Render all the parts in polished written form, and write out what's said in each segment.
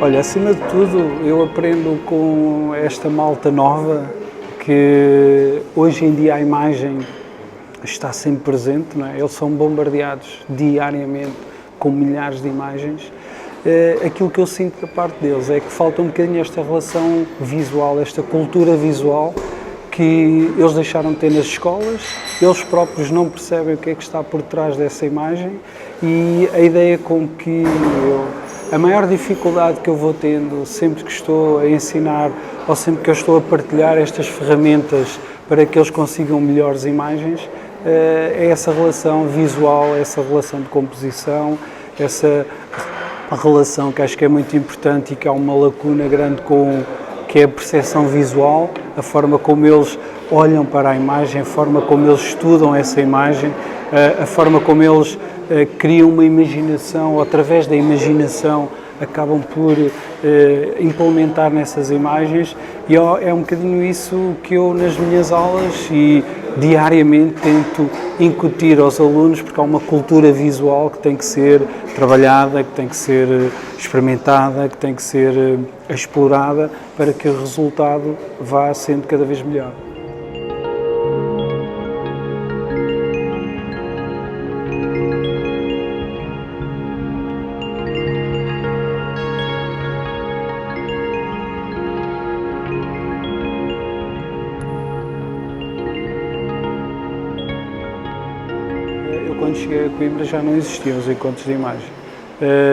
Olha, acima de tudo, eu aprendo com esta malta nova que hoje em dia a imagem está sempre presente, não é? Eles são bombardeados diariamente com milhares de imagens. Aquilo que eu sinto da parte deles é que falta um bocadinho esta relação visual, esta cultura visual que eles deixaram de ter nas escolas, eles próprios não percebem o que é que está por trás dessa imagem e a ideia com que a maior dificuldade que eu vou tendo sempre que estou a ensinar ou sempre que eu estou a partilhar estas ferramentas para que eles consigam melhores imagens é essa relação visual, essa relação de composição, essa relação que acho que é muito importante e que há uma lacuna grande que é a percepção visual, a forma como eles olham para a imagem, a forma como eles estudam essa imagem, a forma como eles criam uma imaginação, ou através da imaginação acabam por implementar nessas imagens e é um bocadinho isso que eu nas minhas aulas e diariamente tento incutir aos alunos, porque há uma cultura visual que tem que ser trabalhada, que tem que ser experimentada, que tem que ser explorada para que o resultado vá sendo cada vez melhor. Eu, quando cheguei a Coimbra, já não existiam os encontros de imagem.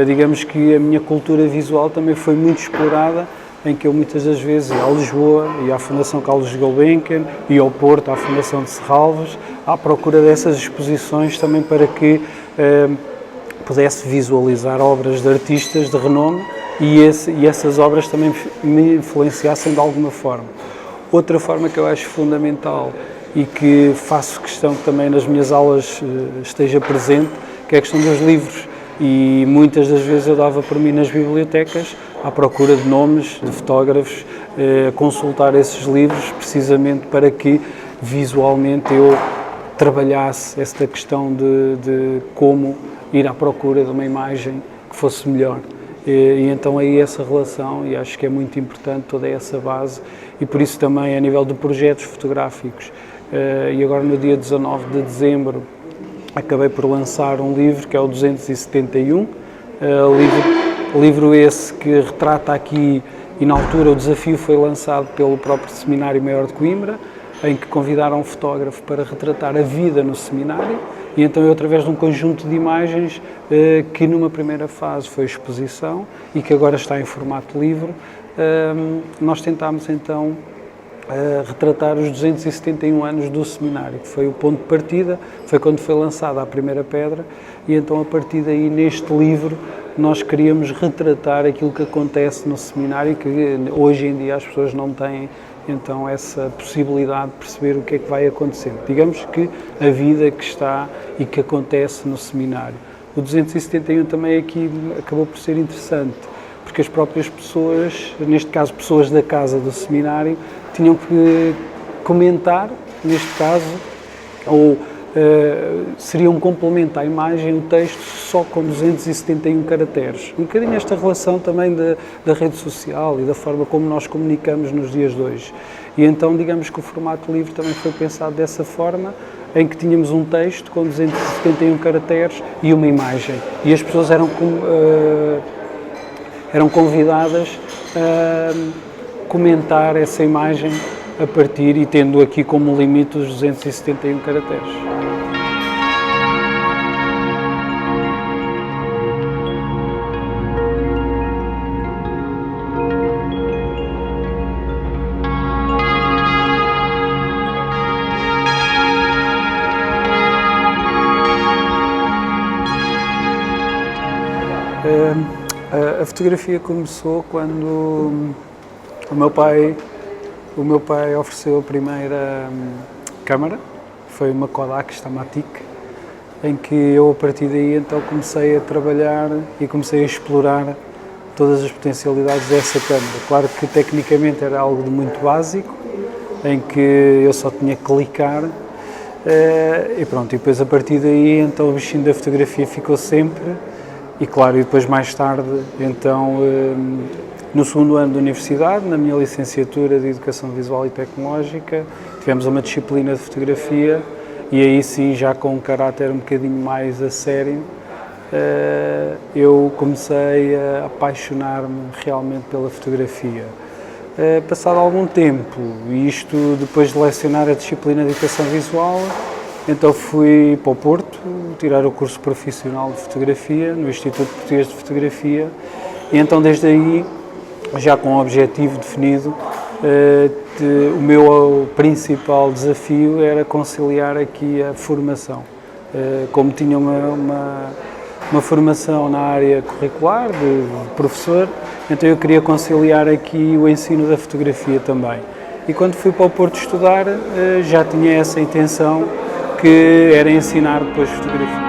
Digamos que a minha cultura visual também foi muito explorada, em que eu muitas das vezes ia a Lisboa, ia à Fundação Carlos Gulbenkian, ia ao Porto, à Fundação de Serralves, à procura dessas exposições também para que pudesse visualizar obras de artistas de renome e essas obras também me influenciassem de alguma forma. Outra forma que eu acho fundamental e que faço questão que também nas minhas aulas esteja presente, que é a questão dos livros. E muitas das vezes eu dava por mim nas bibliotecas à procura de nomes, de fotógrafos, consultar esses livros precisamente para que visualmente eu trabalhasse esta questão de como ir à procura de uma imagem que fosse melhor. E então aí essa relação, e acho que é muito importante toda essa base, e por isso também a nível de projetos fotográficos, e agora no dia 19 de dezembro acabei por lançar um livro que é o 271, livro esse que retrata aqui, e na altura o desafio foi lançado pelo próprio Seminário Maior de Coimbra, em que convidaram um fotógrafo para retratar a vida no seminário, e então eu, através de um conjunto de imagens que numa primeira fase foi exposição e que agora está em formato livro, nós tentámos então retratar os 271 anos do seminário, que foi o ponto de partida, foi quando foi lançada a primeira pedra, e então a partir daí neste livro nós queríamos retratar aquilo que acontece no seminário, que hoje em dia as pessoas não têm então essa possibilidade de perceber o que é que vai acontecer. Digamos que a vida que está e que acontece no seminário. O 271 também aqui acabou por ser interessante, porque as próprias pessoas, neste caso pessoas da casa do seminário, tinham que comentar, neste caso, ou seria um complemento à imagem, o texto só com 271 caracteres. Um bocadinho esta relação também da rede social e da forma como nós comunicamos nos dias de hoje. E então, digamos que o formato livre também foi pensado dessa forma, em que tínhamos um texto com 271 caracteres e uma imagem. E as pessoas eram convidadas a comentar essa imagem a partir e tendo aqui como limite os 271 caracteres. A fotografia começou quando o meu pai ofereceu a primeira câmara, foi uma Kodak Stamatic, em que eu a partir daí então comecei a trabalhar e comecei a explorar todas as potencialidades dessa câmara. Claro que tecnicamente era algo de muito básico, em que eu só tinha que clicar e pronto, e depois a partir daí então o bichinho da fotografia ficou sempre E claro, e depois mais tarde, então, no segundo ano da universidade, na minha licenciatura de Educação Visual e Tecnológica, tivemos uma disciplina de fotografia e aí sim, já com um caráter um bocadinho mais a sério, eu comecei a apaixonar-me realmente pela fotografia. Passado algum tempo, e isto depois de lecionar a disciplina de Educação Visual, então fui para o Porto tirar o curso profissional de fotografia no Instituto Português de Fotografia e então desde aí, já com um objetivo definido, o meu principal desafio era conciliar aqui a formação. Como tinha uma formação na área curricular de professor, então eu queria conciliar aqui o ensino da fotografia também. E quando fui para o Porto estudar, já tinha essa intenção, que era ensinar depois fotografia.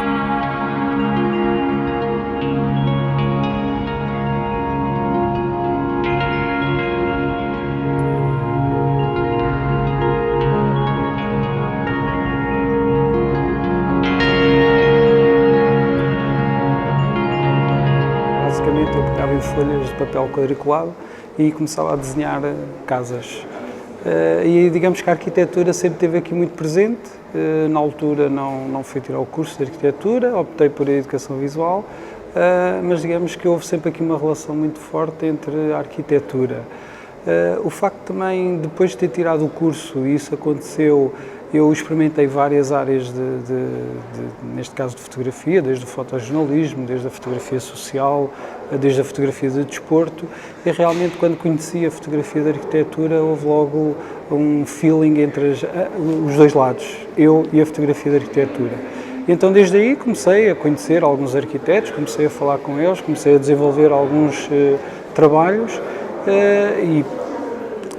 Basicamente eu pegava em folhas de papel quadriculado e começava a desenhar casas. E digamos que a arquitetura sempre esteve aqui muito presente. Na altura não fui tirar o curso de arquitetura, optei por a educação visual, mas digamos que houve sempre aqui uma relação muito forte entre a arquitetura. O facto também, depois de ter tirado o curso, e isso aconteceu, eu experimentei várias áreas, neste caso de fotografia, desde o fotojornalismo, desde a fotografia social, desde a fotografia de desporto, e realmente quando conheci a fotografia de arquitetura houve logo um feeling entre os dois lados, eu e a fotografia de arquitetura. E então desde aí comecei a conhecer alguns arquitetos, comecei a falar com eles, comecei a desenvolver alguns trabalhos e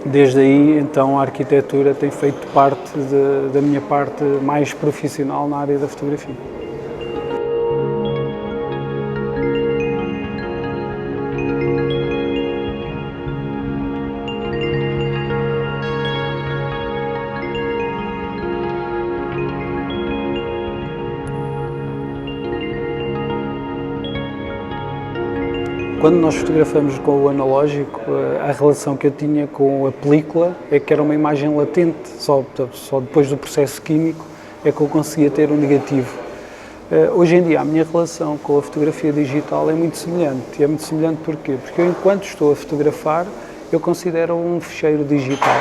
desde aí, então, a arquitetura tem feito parte da minha parte mais profissional na área da fotografia. Quando nós fotografamos com o analógico, a relação que eu tinha com a película é que era uma imagem latente, só depois do processo químico é que eu conseguia ter um negativo. Hoje em dia a minha relação com a fotografia digital é muito semelhante. E é muito semelhante porquê? Porque eu, enquanto estou a fotografar, eu considero um ficheiro digital.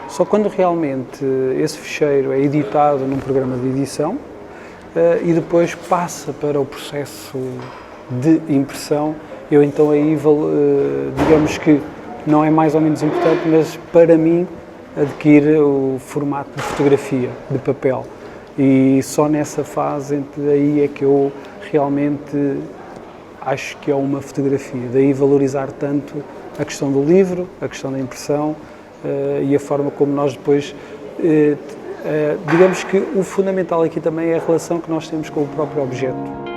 Só quando realmente esse ficheiro é editado num programa de edição e depois passa para o processo de impressão, eu então aí, digamos que não é mais ou menos importante, mas para mim adquire o formato de fotografia, de papel. E só nessa fase aí é que eu realmente acho que é uma fotografia. Daí valorizar tanto a questão do livro, a questão da impressão e a forma como nós depois, digamos que o fundamental aqui também é a relação que nós temos com o próprio objeto.